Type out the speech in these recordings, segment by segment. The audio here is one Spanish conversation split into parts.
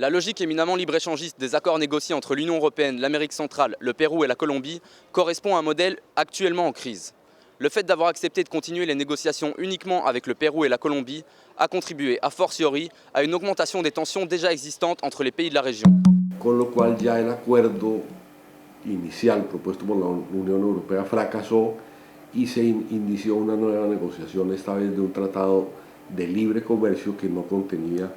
La logique éminemment libre-échangiste des accords négociés entre l'Union européenne, l'Amérique centrale, le Pérou et la Colombie correspond à un modèle actuellement en crise. Le fait d'avoir accepté de continuer les négociations uniquement avec le Pérou et la Colombie a contribué a fortiori à une augmentation des tensions déjà existantes entre les pays de la région. Con lo cual ya el acuerdo inicial propuesto por la Unión Europea fracasó y se inició una nueva negociación, esta vez de un tratado de libre comercio que no contenía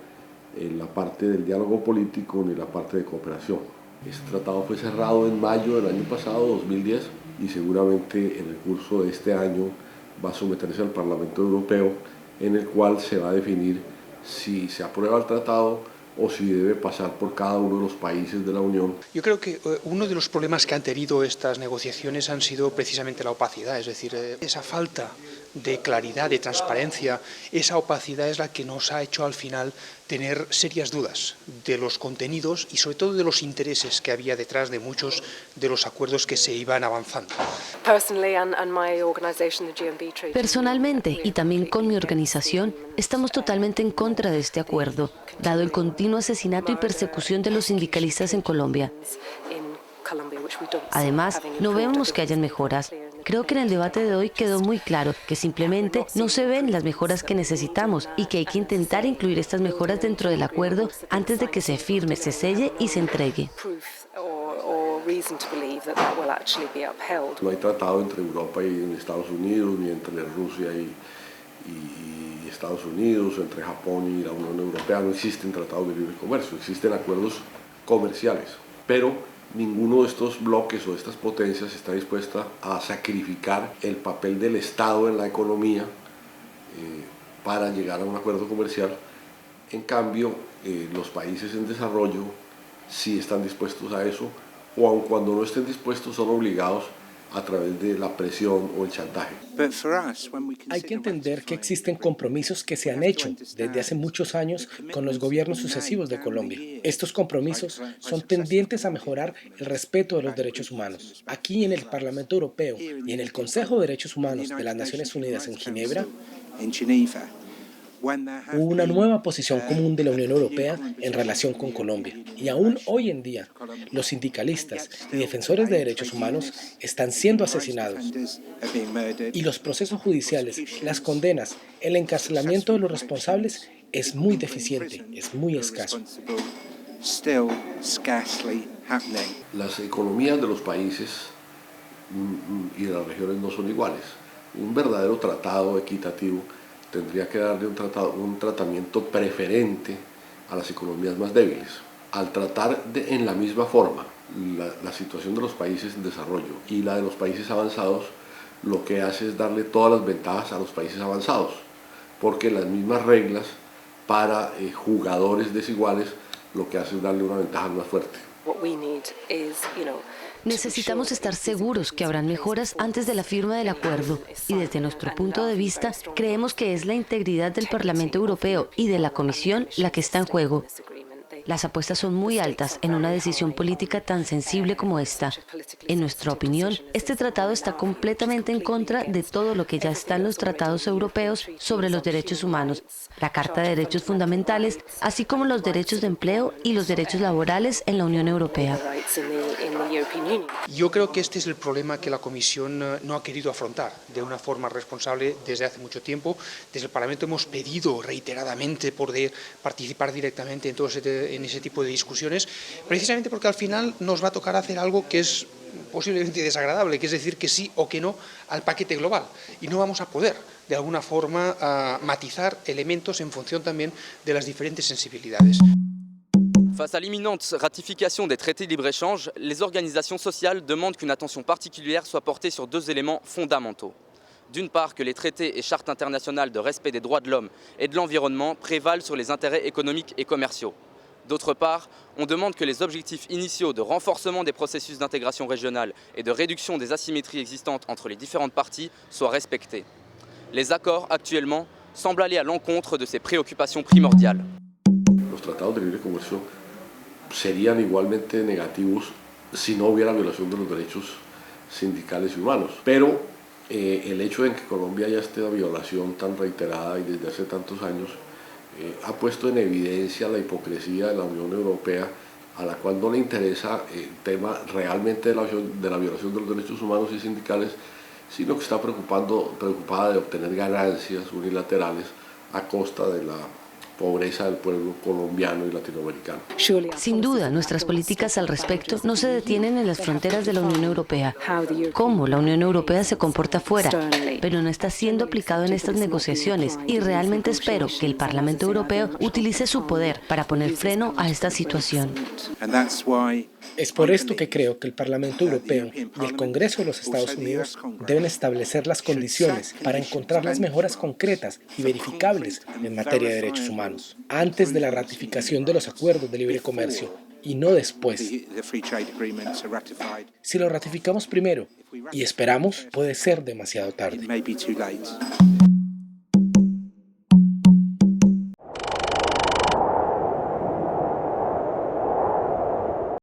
la parte del diálogo político ni la parte de cooperación. Este tratado fue cerrado en mayo del año pasado, 2010, y seguramente en el curso de este año va a someterse al Parlamento Europeo, en el cual se va a definir si se aprueba el tratado o si debe pasar por cada uno de los países de la Unión. Yo creo que uno de los problemas que han tenido estas negociaciones han sido precisamente la opacidad, es decir, esa falta de claridad, de transparencia, esa opacidad es la que nos ha hecho al final tener serias dudas de los contenidos y sobre todo de los intereses que había detrás de muchos de los acuerdos que se iban avanzando. Personalmente y también con mi organización estamos totalmente en contra de este acuerdo, dado el continuo asesinato y persecución de los sindicalistas en Colombia. Además, no vemos que hayan mejoras. Creo que en el debate de hoy quedó muy claro que simplemente no se ven las mejoras que necesitamos y que hay que intentar incluir estas mejoras dentro del acuerdo antes de que se firme, se selle y se entregue. No hay tratado entre Europa y Estados Unidos, ni entre Rusia y Estados Unidos, entre Japón y la Unión Europea. No existen tratados de libre comercio, existen acuerdos comerciales, pero ninguno de estos bloques o de estas potencias está dispuesta a sacrificar el papel del Estado en la economía para llegar a un acuerdo comercial. En cambio, los países en desarrollo sí están dispuestos a eso, o aun cuando no estén dispuestos son obligados a través de la presión o el chantaje. Hay que entender que existen compromisos que se han hecho desde hace muchos años con los gobiernos sucesivos de Colombia. Estos compromisos son tendientes a mejorar el respeto de los derechos humanos. Aquí en el Parlamento Europeo y en el Consejo de Derechos Humanos de las Naciones Unidas en Ginebra, hubo una nueva posición común de la Unión Europea en relación con Colombia. Y aún hoy en día, los sindicalistas y defensores de derechos humanos están siendo asesinados. Y los procesos judiciales, las condenas, el encarcelamiento de los responsables es muy deficiente, es muy escaso. Las economías de los países y de las regiones no son iguales. Un verdadero tratado equitativo tendría que darle un tratamiento preferente a las economías más débiles. Al tratar en la misma forma la situación de los países en desarrollo y la de los países avanzados, lo que hace es darle todas las ventajas a los países avanzados, porque las mismas reglas para jugadores desiguales lo que hace es darle una ventaja más fuerte. Necesitamos estar seguros que habrán mejoras antes de la firma del acuerdo y desde nuestro punto de vista creemos que es la integridad del Parlamento Europeo y de la Comisión la que está en juego. Las apuestas son muy altas en una decisión política tan sensible como esta. En nuestra opinión, este tratado está completamente en contra de todo lo que ya está en los tratados europeos sobre los derechos humanos, la Carta de Derechos Fundamentales, así como los derechos de empleo y los derechos laborales en la Unión Europea. Yo creo que este es el problema que la Comisión no ha querido afrontar de una forma responsable desde hace mucho tiempo. Desde el Parlamento hemos pedido reiteradamente poder participar directamente en ese tipo de discusiones, precisamente porque al final nos va a tocar hacer algo que es posiblemente desagradable, que es decir que sí o que no al paquete global, y no vamos a poder de alguna forma matizar elementos en función también de las diferentes sensibilidades. Face à l'imminente ratification des traités de libre-échange, les organisations sociales demandent qu'une attention particulière soit portée sur deux éléments fondamentaux. D'une part, que les traités et chartes internationales de respect des droits de l'homme et de l'environnement prévalent sur les intérêts économiques et commerciaux. D'autre part, on demande que les objectifs initiaux de renforcement des processus d'intégration régionale et de réduction des asymétries existantes entre les différentes parties soient respectés. Les accords actuellement semblent aller à l'encontre de ces préoccupations primordiales. Los tratados de libre comercio serían igualmente negativos si no hubiera violación de los derechos sindicales y humanos. Pero el hecho de que Colombia haya esta violación tan reiterada y desde hace tantos años ha puesto en evidencia la hipocresía de la Unión Europea, a la cual no le interesa el tema realmente de la violación de los derechos humanos y sindicales, sino que está preocupada de obtener ganancias unilaterales a costa de la pobreza del pueblo colombiano y latinoamericano. Sin duda, nuestras políticas al respecto no se detienen en las fronteras de la Unión Europea. Cómo la Unión Europea se comporta fuera, pero no está siendo aplicado en estas negociaciones, y realmente espero que el Parlamento Europeo utilice su poder para poner freno a esta situación. Es por esto que creo que el Parlamento Europeo y el Congreso de los Estados Unidos deben establecer las condiciones para encontrar las mejoras concretas y verificables en materia de derechos humanos, antes de la ratificación de los acuerdos de libre comercio y no después. Si lo ratificamos primero y esperamos, puede ser demasiado tarde.